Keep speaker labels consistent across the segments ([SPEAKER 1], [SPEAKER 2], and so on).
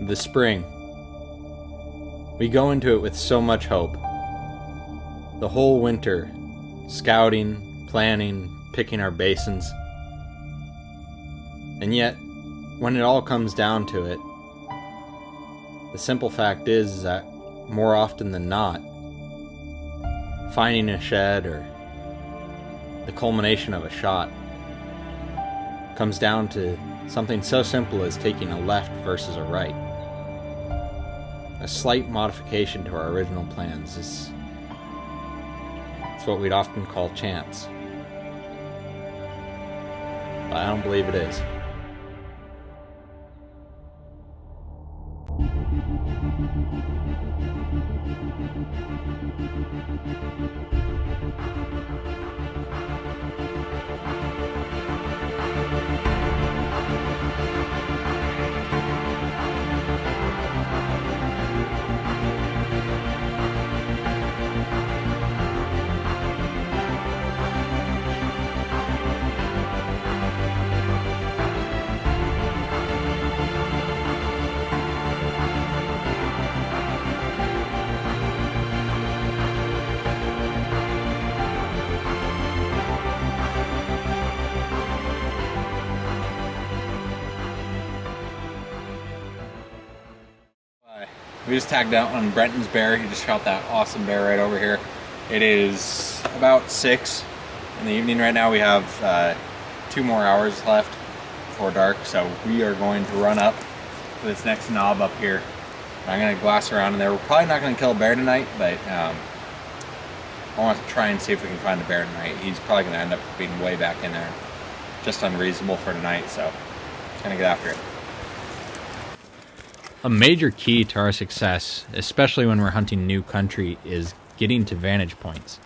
[SPEAKER 1] The spring. We go into it with so much hope. The whole winter, scouting, planning, picking our basins. And yet, when it all comes down to it, the simple fact is that more often than not, finding a shed or the culmination of a shot comes down to something so simple as taking a left versus a right. A slight modification to our original plans is what we'd often call chance. But I don't believe it is. We just tagged out on Brenton's bear. He just shot that awesome bear right over here. It is about 6 in the evening right now. We have 2 more hours left before dark, so we are going to run up to this next knob up here. I'm going to glass around in there. We're probably not going to kill a bear tonight, but I want to try and see if we can find a bear tonight. He's probably going to end up being way back in there. Just unreasonable for tonight, so I'm going to get after it. A major key to our success, especially when we're hunting new country, is getting to vantage points.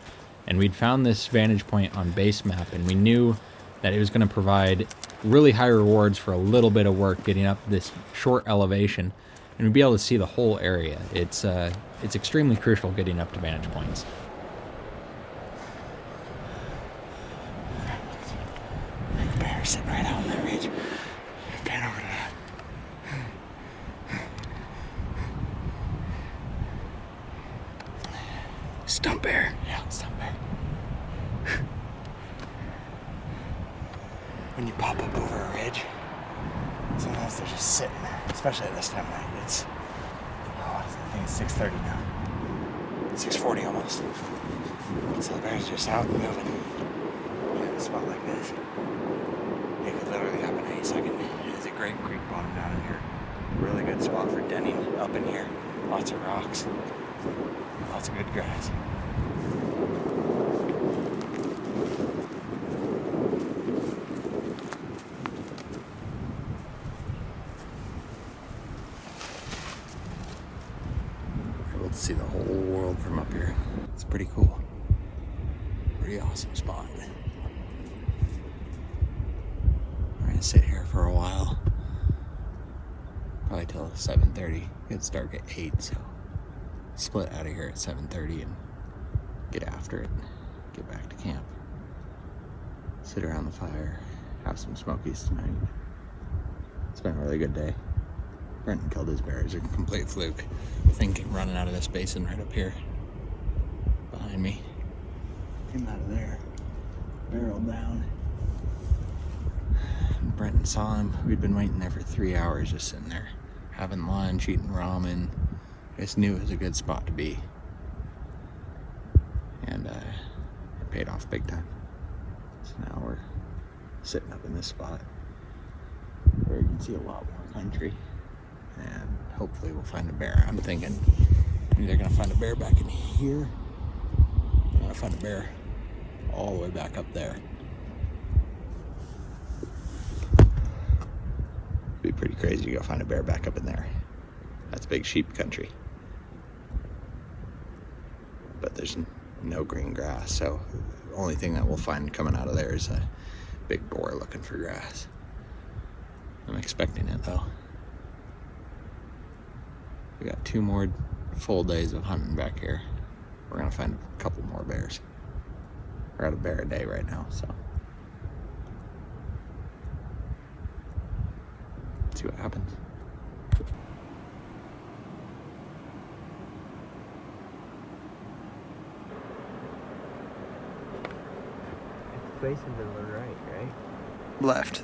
[SPEAKER 1] And we'd found this vantage point on Basemap, and we knew that it was going to provide really high rewards for a little bit of work getting up this short elevation, and we'd be able to see the whole area. It's extremely crucial getting up to vantage points.
[SPEAKER 2] Bear sitting right out on that ridge. Pan over to that. Stump bear. Yeah, stump bear. When you pop up over a ridge, sometimes they're just sitting there, especially at this time of night. It's, what is it? I think it's 6:30 now. 6:40 almost. So the bear's just out and moving. In a spot like this, it could literally happen any second. It's a great creek bottom down in here. Really good spot for denning up in here. Lots of rocks. Lots of good grass. Able to see the whole world from up here. It's pretty cool. Pretty awesome spot. We're gonna sit here for a while. Probably till 7:30. It's dark at 8, so split out of here at 7:30 and get after it, get back to camp, sit around the fire, have some smokies tonight. It's been a really good day. Brenten killed his bear. It's a complete fluke. I think running out of this basin right up here behind me. Came out of there, barreled down. And Brenten saw him. We'd been waiting there for 3 hours, just sitting there, having lunch, eating ramen. I just knew it was a good spot to be. And it paid off big time. So now we're sitting up in this spot where you can see a lot more country. And hopefully we'll find a bear. I'm thinking I'm either gonna find a bear back in here, or I'm gonna find a bear all the way back up there. It'd be pretty crazy to go find a bear back up in there. That's big sheep country. But there's no green grass, so the only thing that we'll find coming out of there is a big boar looking for grass. I'm expecting it though. We got 2 more full days of hunting back here. We're gonna find a couple more bears. We're at a bear a day right now, so see what happens.
[SPEAKER 3] facing to the right, right?
[SPEAKER 2] Left.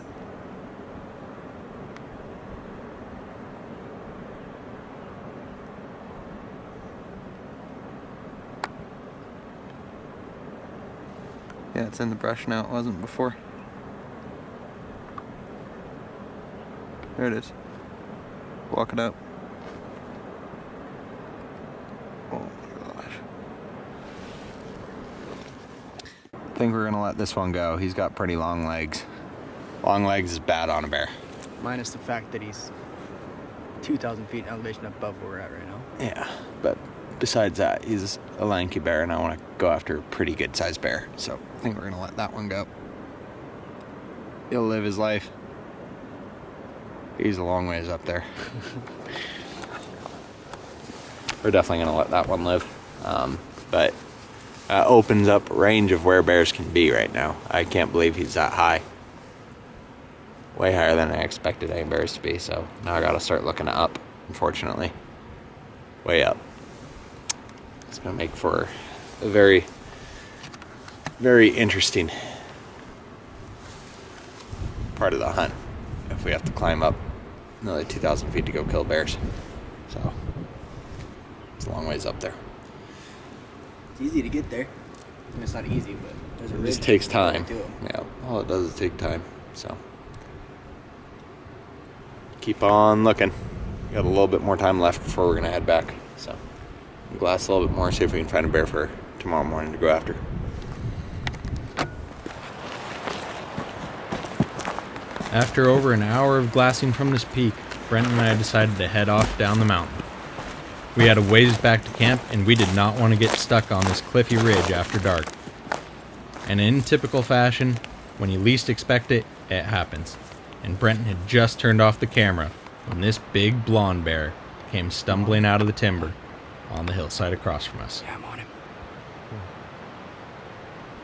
[SPEAKER 2] Yeah, it's in the brush now. It wasn't before. There it is. Walk it up. Oh my gosh. I think we're gonna let this one go. He's got pretty long legs. Long legs is bad on a bear.
[SPEAKER 3] Minus the fact that he's 2,000 feet elevation above where we're at right now.
[SPEAKER 2] Yeah, but besides that, he's a lanky bear, and I want to go after a pretty good sized bear. So I think we're gonna let that one go. He'll live his life. He's a long ways up there. We're definitely gonna let that one live. But opens up range of where bears can be right now. I can't believe he's that high. Way higher than I expected any bears to be, so now I gotta start looking up, unfortunately. Way up. It's gonna make for a very, very interesting part of the hunt if we have to climb up another 2,000 feet to go kill bears. So it's a long ways up there.
[SPEAKER 3] It's easy to get there. I mean, it's not easy, but there's a
[SPEAKER 2] It
[SPEAKER 3] ridge
[SPEAKER 2] just takes
[SPEAKER 3] to go
[SPEAKER 2] time.
[SPEAKER 3] to it.
[SPEAKER 2] Yeah, all it does is take time. So keep on looking. We got a little bit more time left before we're gonna head back. So glass a little bit more, see if we can find a bear for tomorrow morning to go after.
[SPEAKER 4] After over an hour of glassing from this peak, Brent and I decided to head off down the mountain. We had a ways back to camp, and we did not want to get stuck on this cliffy ridge after dark. And in typical fashion, when you least expect it, it happens. And Brent had just turned off the camera when this big blonde bear came stumbling out of the timber on the hillside across from us.
[SPEAKER 3] Yeah, I'm on him.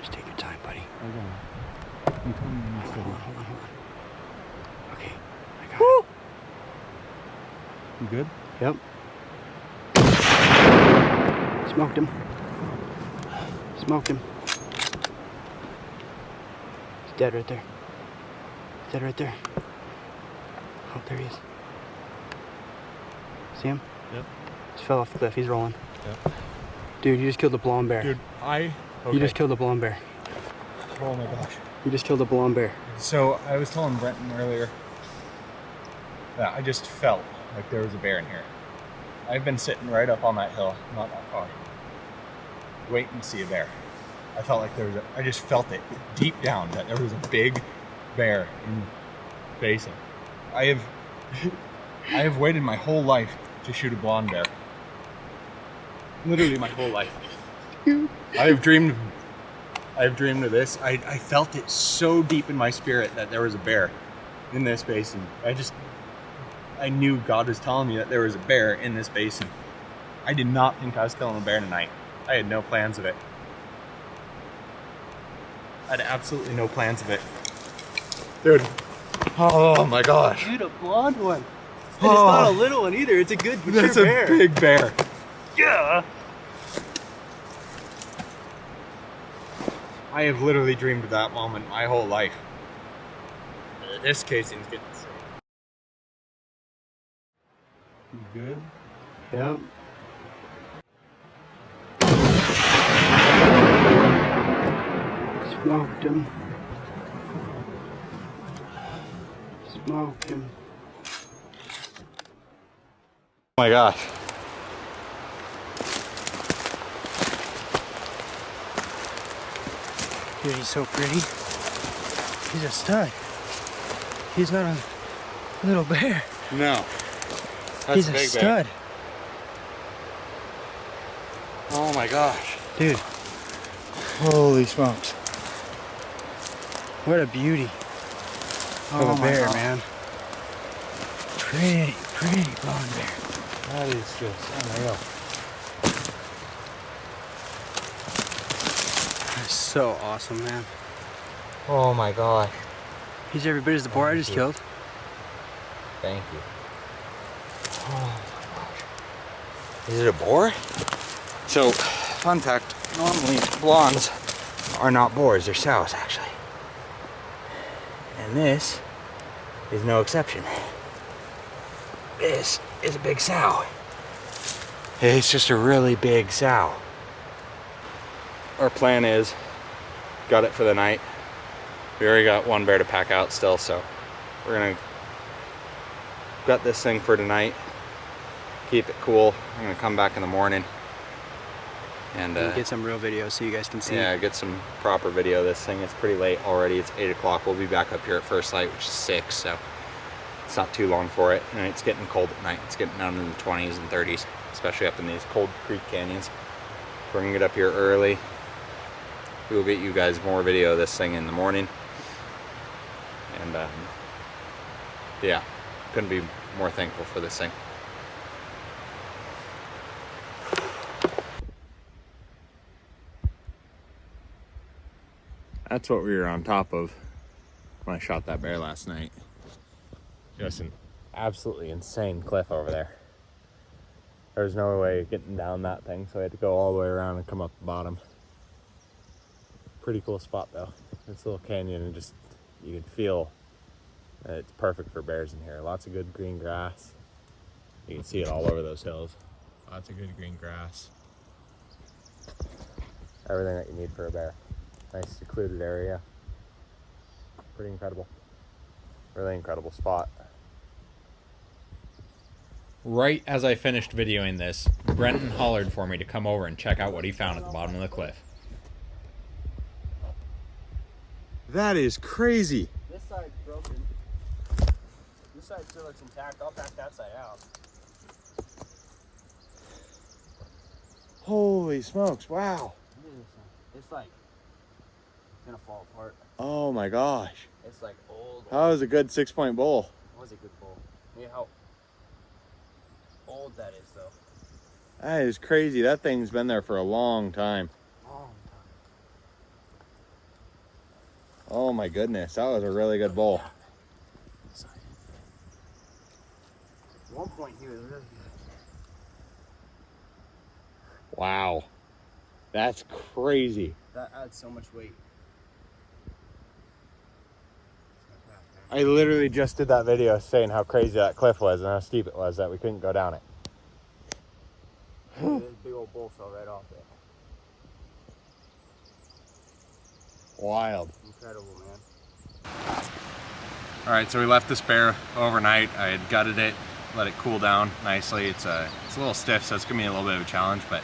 [SPEAKER 3] Just take your time, buddy.
[SPEAKER 4] You told me
[SPEAKER 3] Hold on. Okay, I got it.
[SPEAKER 4] You good?
[SPEAKER 3] Yep. Smoked him. Smoked him. He's dead right there. He's dead right there. Oh, there he is. See him?
[SPEAKER 4] Yep.
[SPEAKER 3] Just fell off the cliff. He's rolling.
[SPEAKER 4] Yep.
[SPEAKER 3] Dude, you just killed a blonde bear.
[SPEAKER 4] Dude,
[SPEAKER 3] You just killed a blonde bear.
[SPEAKER 4] Oh my gosh.
[SPEAKER 3] You just killed a blonde bear.
[SPEAKER 1] So I was telling Brenton earlier that I just felt like there was a bear in here. I've been sitting right up on that hill, not that far, waiting to see a bear. I felt like I just felt it deep down that there was a big bear in the basin. I have waited my whole life to shoot a blonde bear. Literally my whole life. I have dreamed of this. I felt it so deep in my spirit that there was a bear in this basin. I knew God was telling me that there was a bear in this basin. I did not think I was killing a bear tonight. I had no plans of it. I had absolutely no plans of it. Dude. Oh my gosh.
[SPEAKER 3] Dude, a blonde one. And it's not a little one either. It's a good mature
[SPEAKER 1] That's
[SPEAKER 3] bear.
[SPEAKER 1] a big bear.
[SPEAKER 3] Yeah.
[SPEAKER 1] I have literally dreamed of that moment my whole life. This casing's getting sick.
[SPEAKER 4] You good?
[SPEAKER 3] Yep. Smoked him. Smoked him.
[SPEAKER 2] Oh my gosh.
[SPEAKER 3] Dude, he's so pretty. He's a stud. He's not a little bear.
[SPEAKER 2] No. That's
[SPEAKER 3] He's
[SPEAKER 2] a
[SPEAKER 3] a
[SPEAKER 2] big
[SPEAKER 3] stud.
[SPEAKER 2] bear. Oh my gosh.
[SPEAKER 3] Dude. Holy smokes. What a beauty of
[SPEAKER 2] Oh
[SPEAKER 3] a
[SPEAKER 2] my
[SPEAKER 3] bear,
[SPEAKER 2] God.
[SPEAKER 3] man. Pretty blonde bear.
[SPEAKER 2] That is just unreal.
[SPEAKER 3] That's so awesome, man.
[SPEAKER 2] Oh my gosh.
[SPEAKER 3] He's every bit as the boar I just killed.
[SPEAKER 2] Thank you. Oh my gosh. Is it a boar? So, fun fact, normally blondes are not boars, they're sows actually. And this is no exception. This is a big sow. It's just a really big sow. Our plan is, got it for the night. We already got one bear to pack out still, so we're gonna gut this thing for tonight. Keep it cool. I'm gonna come back in the morning and
[SPEAKER 3] get some real video so you guys can see.
[SPEAKER 2] yeah, get some proper video of this thing. It's pretty late already. It's 8 o'clock. We'll be back up here at first light, which is 6, so it's not too long for it. And it's getting cold at night. It's getting down in the 20s and 30s, especially up in these cold creek canyons. We're gonna get up here early. We will get you guys more video of this thing in the morning. And yeah, couldn't be more thankful for this thing. That's what we were on top of when I shot that bear last night. Just an absolutely insane cliff over there. There was no way of getting down that thing, so I had to go all the way around and come up the bottom. Pretty cool spot though. This little canyon, and just, you can feel that it's perfect for bears in here. Lots of good green grass. You can see it all over those hills. Lots of good green grass. Everything that you need for a bear. Nice secluded area. Pretty incredible. Really incredible spot.
[SPEAKER 4] Right as I finished videoing this, Brenten hollered for me to come over and check out what he found at the bottom of the cliff.
[SPEAKER 2] That is crazy.
[SPEAKER 3] This side's broken. This side still looks intact. I'll pack that side out.
[SPEAKER 2] Holy smokes, wow.
[SPEAKER 3] It's like gonna fall apart.
[SPEAKER 2] Oh my gosh.
[SPEAKER 3] It's like old.
[SPEAKER 2] That was a good 6-point bull.
[SPEAKER 3] That was a good bull. Yeah, how old that is though.
[SPEAKER 2] That is crazy. That thing's been there for a long time.
[SPEAKER 3] Long time.
[SPEAKER 2] Oh my goodness, that was a really good bull.
[SPEAKER 3] At one point he was really good.
[SPEAKER 2] Wow. That's crazy.
[SPEAKER 3] That adds so much weight.
[SPEAKER 2] I literally just did that video saying how crazy that cliff was and how steep it was that we couldn't go down it.
[SPEAKER 3] This big old bull fell right off it.
[SPEAKER 2] Wild.
[SPEAKER 3] Incredible, man.
[SPEAKER 2] All right, so we left this bear overnight. I had gutted it, let it cool down nicely. It's a little stiff, so it's gonna be a little bit of a challenge, but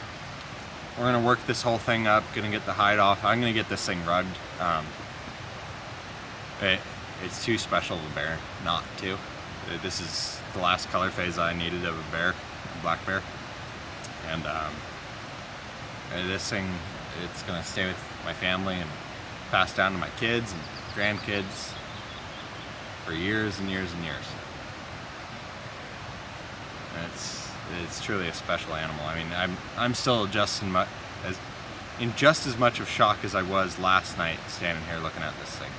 [SPEAKER 2] we're gonna work this whole thing up, gonna get the hide off. I'm gonna get this thing rugged. It's too special of a bear not to. This is the last color phase I needed of a bear, a black bear. And this thing, it's gonna stay with my family and pass down to my kids and grandkids for years and years and years. And it's truly a special animal. I mean, I'm still just in just as much of shock as I was last night standing here looking at this thing,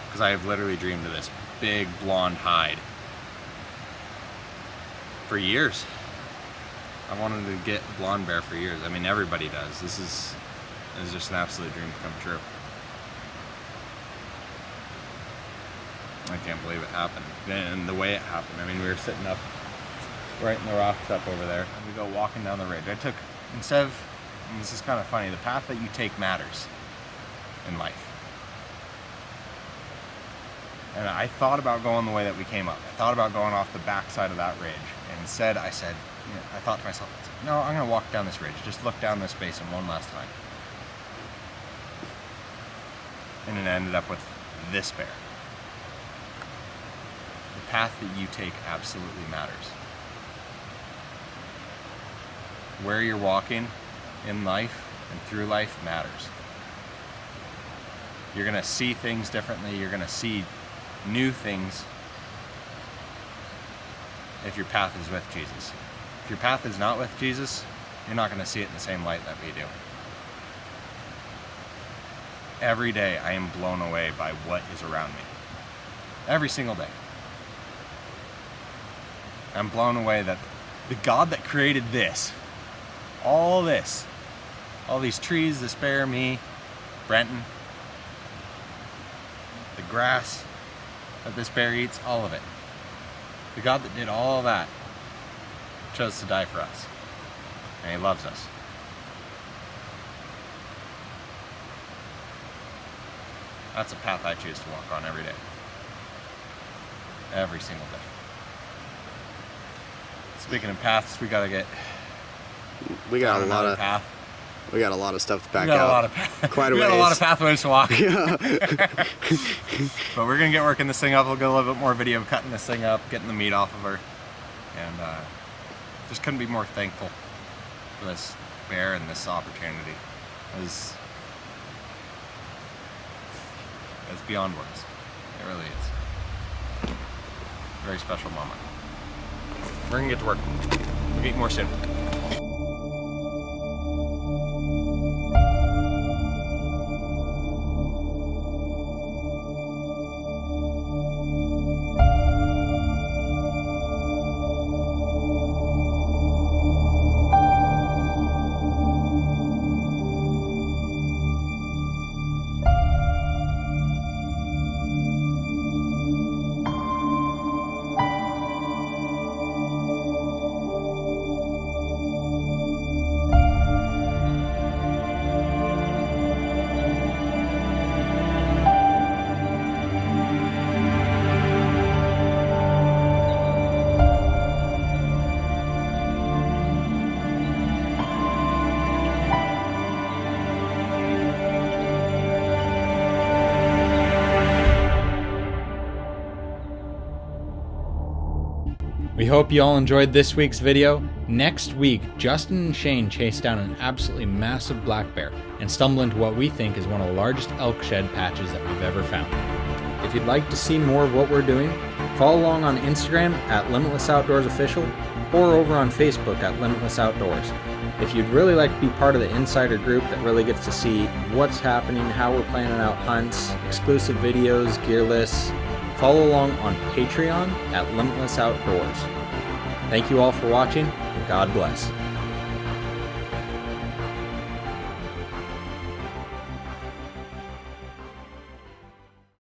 [SPEAKER 2] because I have literally dreamed of this big blonde hide for years. I wanted to get a blonde bear for years. I mean, everybody does. This is just an absolute dream come true. I can't believe it happened. And the way it happened, I mean, we were sitting up right in the rocks up over there, and we go walking down the ridge. I took, instead of, and this is kind of funny, the path that you take matters in life. And I thought about going the way that we came up. I thought about going off the backside of that ridge. And instead I said, you know, I thought to myself, no, I'm gonna walk down this ridge. Just look down this basin one last time. And it ended up with this bear. The path that you take absolutely matters. Where you're walking in life and through life matters. You're gonna see things differently. You're gonna see new things if your path is with Jesus. If your path is not with Jesus, you're not gonna see it in the same light that we do. Every day I am blown away by what is around me. Every single day. I'm blown away that the God that created this, all these trees, this bear, me, Brenten, the grass,
[SPEAKER 1] that this bear eats all of it. The God that did all of that chose to die for us. And he loves us. That's a path I choose to walk on every day. Every single day. Speaking of paths, we got
[SPEAKER 5] a lot of
[SPEAKER 1] path.
[SPEAKER 5] We got a lot of stuff to pack
[SPEAKER 1] We got
[SPEAKER 5] out.
[SPEAKER 1] a lot of
[SPEAKER 5] Quite a
[SPEAKER 1] we got a
[SPEAKER 5] ways.
[SPEAKER 1] lot of pathways to walk.
[SPEAKER 5] Yeah.
[SPEAKER 1] But we're gonna get working this thing up. We'll get a little bit more video of cutting this thing up, getting the meat off of her, and just couldn't be more thankful for this bear and this opportunity. It's beyond words. It really is. Very special moment. We're gonna get to work. We'll get more soon.
[SPEAKER 4] We hope you all enjoyed this week's video. Next week, Justin and Shane chase down an absolutely massive black bear and stumble into what we think is one of the largest elk shed patches that we've ever found. If you'd like to see more of what we're doing, follow along on Instagram at Limitless Outdoors Official or over on Facebook at Limitless Outdoors. If you'd really like to be part of the insider group that really gets to see what's happening, how we're planning out hunts, exclusive videos, gear lists, follow along on Patreon at Limitless Outdoors. Thank you all for watching, and God bless.